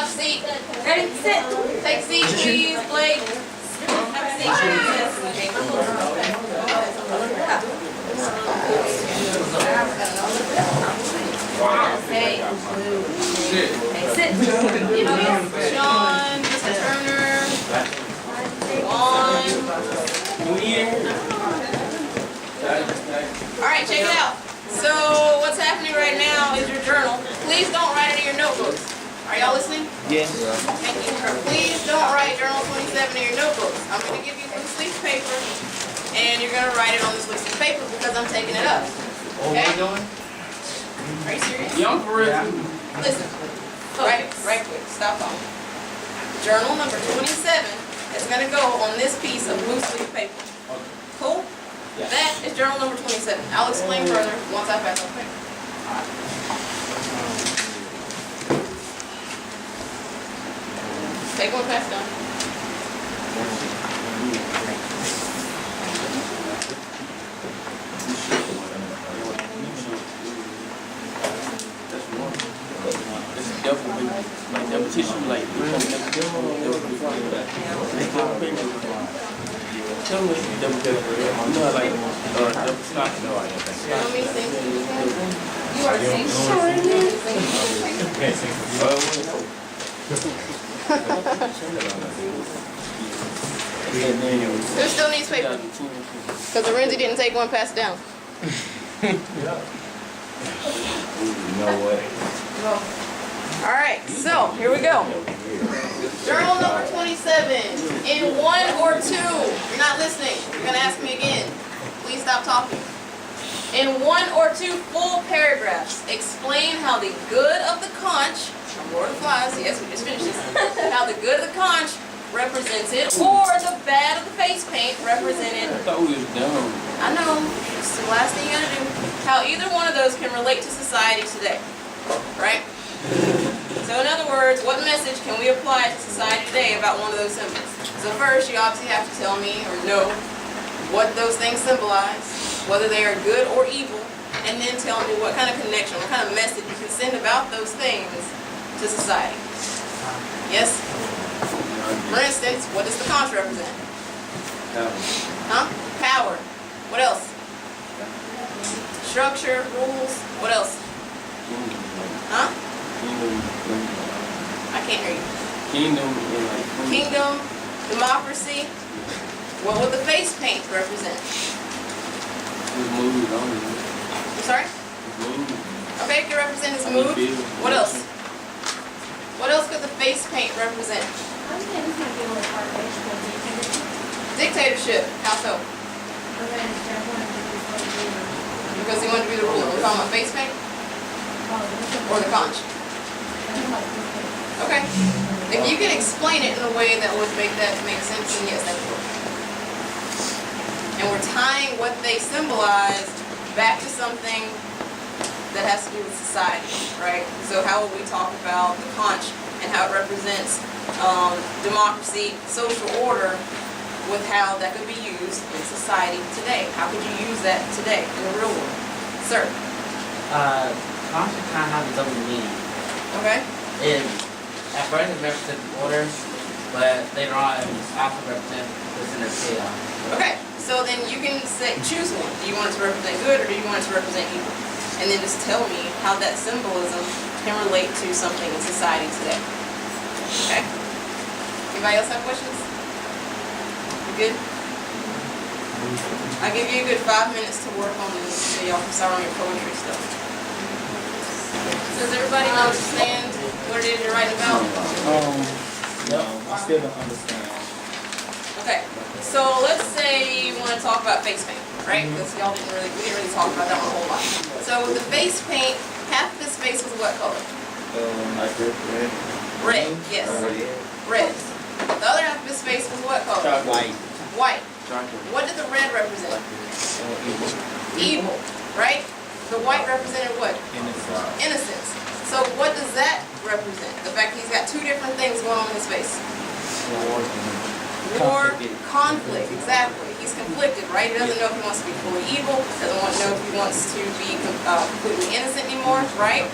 a seat. Ready, sit. Take a seat, please, Blake. Have a seat, please. Hey. Hey, sit. Sean, Mr. Turner. Vaughn. Alright, check it out. So, what's happening right now is your journal. Please don't write it in your notebooks. Are y'all listening? Yes. Thank you. Please don't write journal 27 in your notebooks. I'm going to give you loose leaf paper, and you're going to write it on this loose leaf paper because I'm taking it up. Okay? Are you serious? Yeah, I'm for real. Listen. Right quick. Stop talking. Journal number 27 is going to go on this piece of loose leaf paper. Cool? Yeah. That is journal number 27. I'll explain further once I pass on paper. Take one, pass down. It's definitely like double tissue, like tell me double paper. You know, like double stock. No, I don't think. You want me to sing to you? You are Who still needs paper? Because Lorenzi didn't take one, pass it down. You know what? Alright, so here we go. Journal number 27. In 1 or 2, you're not listening. You're going to ask me again. Please stop talking. In 1 or 2 full paragraphs, explain how the good of the conch, Lord of the Flies, yes, we just finished this, how the good of the conch represents it, or the bad of the face paint represented. I thought we was dumb. I know, it's the last thing you gotta do. How either one of those can relate to society today, right? So in other words, what message can we apply to society today about one of those symbols? So first, you obviously have to tell me or know what those things symbolize, whether they are good or evil, and then tell me what kind of connection, what kind of message you can send about those things to society. Yes? For instance, what does the conch represent? Huh? Power. What else? Structure, rules. What else? Huh? I can't hear you. Kingdom, democracy. What would the face paint represent? I'm sorry? Okay, it could represent his mood. What else? What else could the face paint represent? Dictatorship. How so? Because he wanted to be the ruler. We're talking about face paint? Or the conch? Okay. If you can explain it in a way that would make that make sense, then yes, that would work. And we're tying what they symbolize back to something that has to do with society, right? So how would we talk about the conch and how it represents democracy, social order, with how that could be used in society today? How could you use that today in the real world? Sir? Conch kind of has its own meaning. Okay. At first it represents order, but later on it also represents what's in the chaos. Okay, so then you can choose one. Do you want it to represent good or do you want it to represent evil? And then just tell me how that symbolism can relate to something in society today. Okay? Anybody else have questions? You good? I'll give you a good 5 minutes to work on this so y'all can start on your poetry stuff. Does everybody understand what it is you're writing about? No, I still don't understand. Okay, so let's say you want to talk about face paint, right? Because we didn't really talk about that one a whole lot. So with the face paint, half of his face was what color? Like red. Red, yes. Red. The other half of his face was what color? White. White. What did the red represent? Evil, right? The white represented what? Innocence. So what does that represent? The fact that he's got two different things going on in his face. War, conflict, exactly. He's conflicted, right? He doesn't know if he wants to be fully evil, doesn't want to know if he wants to be completely innocent anymore, right?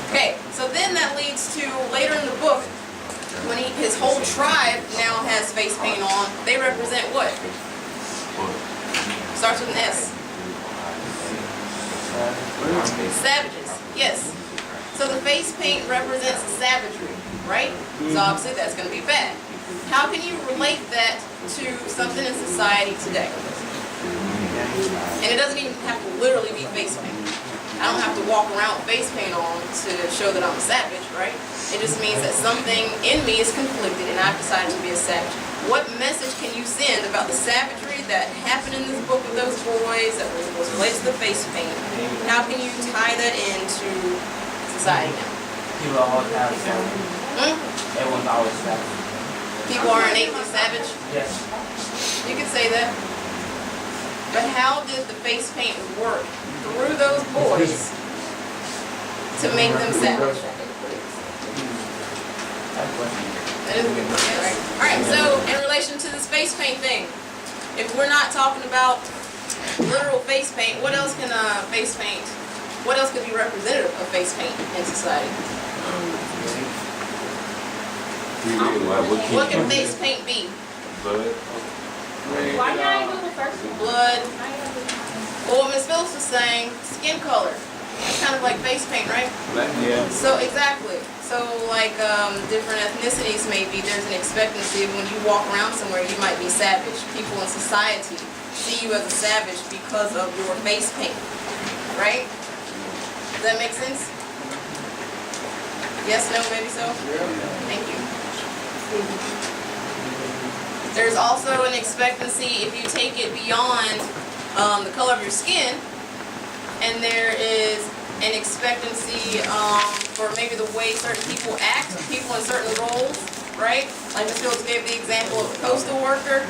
Okay, so then that leads to, later in the book, When his whole tribe now has face paint on, they represent what? Starts with an S. Savages, yes. So the face paint represents savagery, right? So obviously that's going to be bad. How can you relate that to something in society today? And it doesn't even have to literally be face paint. I don't have to walk around with face paint on to show that I'm a savage, right? It just means that something in me is conflicted and I've decided to be a savage. What message can you send about the savagery that happened in this book with those boys that was related to the face paint? How can you tie that into society now? People always have savage. Everyone's always savage. People are innately savage? Yes. You could say that. But how did the face paint work through those boys to make them savage? That is a good question, right? Alright, so in relation to this face paint thing, if we're not talking about literal face paint, what else can what else could be representative of face paint in society? What can face paint be? Blood. Why not I do the first one? Blood. Well, what Ms. Phillips was saying, skin color. It's kind of like face paint, right? Yeah. So exactly. So like different ethnicities maybe, there's an expectancy of when you walk around somewhere you might be savage. People in society see you as a savage because of your face paint. Right? Does that make sense? Yes, no, maybe so? Thank you. There's also an expectancy if you take it beyond the color of your skin, and there is an expectancy for maybe the way certain people act, people in certain roles, right? Like Ms. Phillips gave the example of the postal worker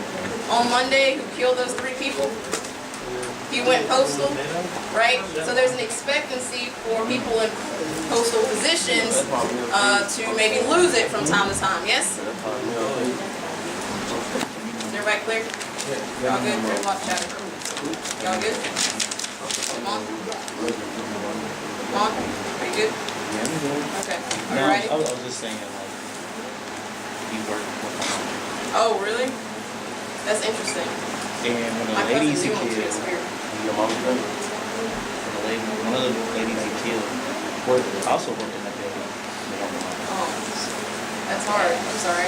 on Monday who killed those 3 people. He went postal, right? So there's an expectancy for people in postal positions to maybe lose it from time to time, yes? Is everybody clear? Y'all good? There's a lot of chatter. Y'all good? Come on. Come on. Are you good? Okay. No, Alrighty. I was just saying like you work with my mom. Oh, really? That's interesting. And when My the ladies he cousin knew him killed, too. It's weird. one of the ladies he killed also worked in that building. Oh, that's hard. I'm sorry.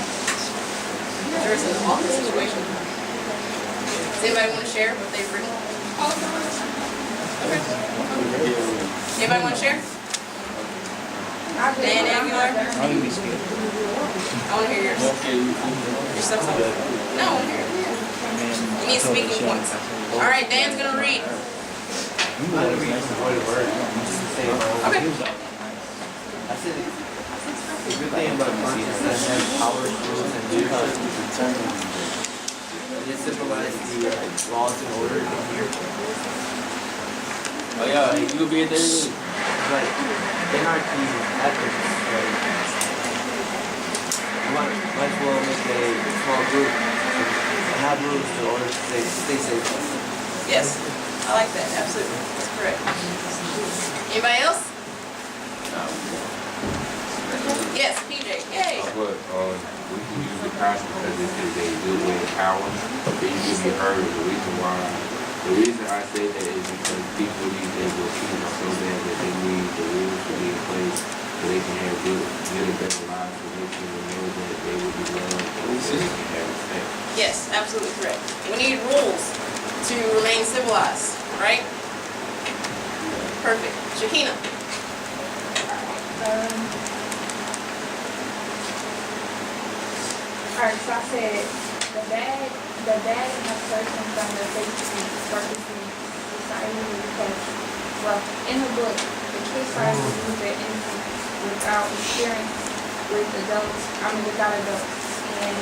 There's an awful situation. Does anybody want to share what they've written? Okay. Anybody want to share? Dan Aguilar? I'm gonna be scared. I want to hear yours. Your stuff's on. No, I want to hear it. You need speaking points. All right, Dan's going to read. Okay. I said the good thing about conscience that has power, rules, and leadership. It symbolizes the laws and order in here. Oh yeah, you could be there. Like anarchy happens. Like, you might as well make a small group and have rules in order to stay safe. Yes, I like that. Absolutely. That's correct. Anybody else? Yes, PJ. Yay. But we can use the passion because this is a good way of power. Then you can be heard. The reason I say that is because people these days will see it so bad that they need the rules to be in place so they can have good and better lives, so they can know that they will be loved and they can have respect. Yes, absolutely correct. We need rules to remain civilized, right? Perfect. Shakina. Alright, so I said the bad in a person from the basically representing society because, well, in the book, the kids try to use their innocence without experience without adults, and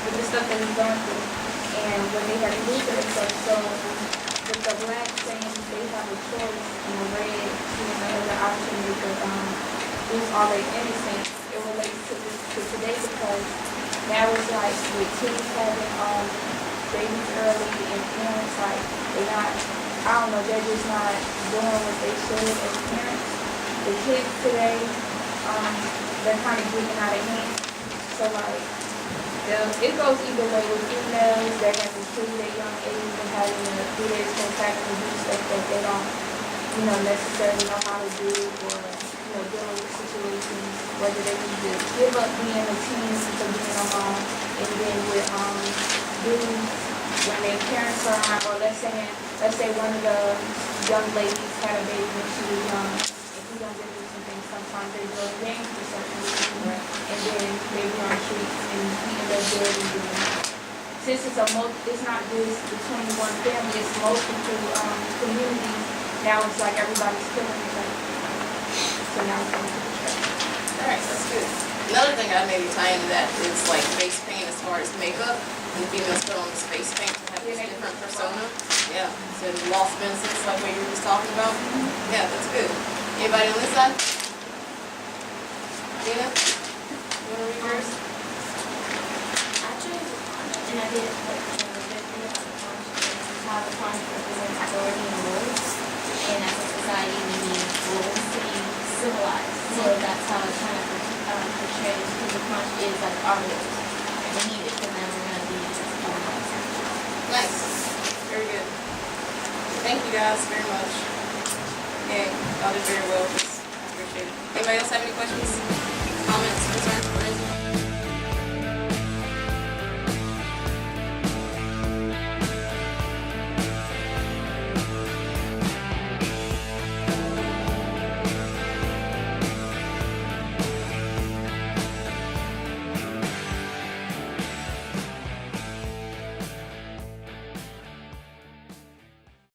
with the stuff that he's going through, and when they have to lose themselves, so with the black saying they have a choice, and the red choosing another option because lose all their innocence, it relates to today because now it's like with kids having babies early and parents like they're not, I don't know, they're just not doing what they should as parents. The kids today, they're kind of getting out of hand. So like, it goes either way with females that have been treated at young age and having to do this contact and do stuff that they don't, necessarily know how to do, or, dealing with situations, whether they need to give up being a teen to being a mom, and then with, dudes, when their parents are around, or let's say one of the young ladies had a baby when she was young, if you don't get do some things, sometimes they go in games for certain reasons, and then they be on streets and he end up dead and doing that. Since it's it's not just between one family, it's multiple communities. Now it's like everybody's killing each other. So now it's going to the church. Alright, that's good. Another thing I maybe tie into that is like face paint as far as makeup. And females put on this face paint to have this different persona. Yeah, so lost innocence like what you were just talking about. Yeah, that's good. Anybody on this side? Gina? You wanna read yours? I chose and I did like the good thing about the conch is how the conch represents authority and rules. And as a society, we need rules to be civilized. So that's how it kind of portrays, because the conch is like our rules. And we need it, because then we're going to be civilized. Nice. Very good. Thank you guys very much. And y'all did very well. I appreciate it. Anybody else have any questions?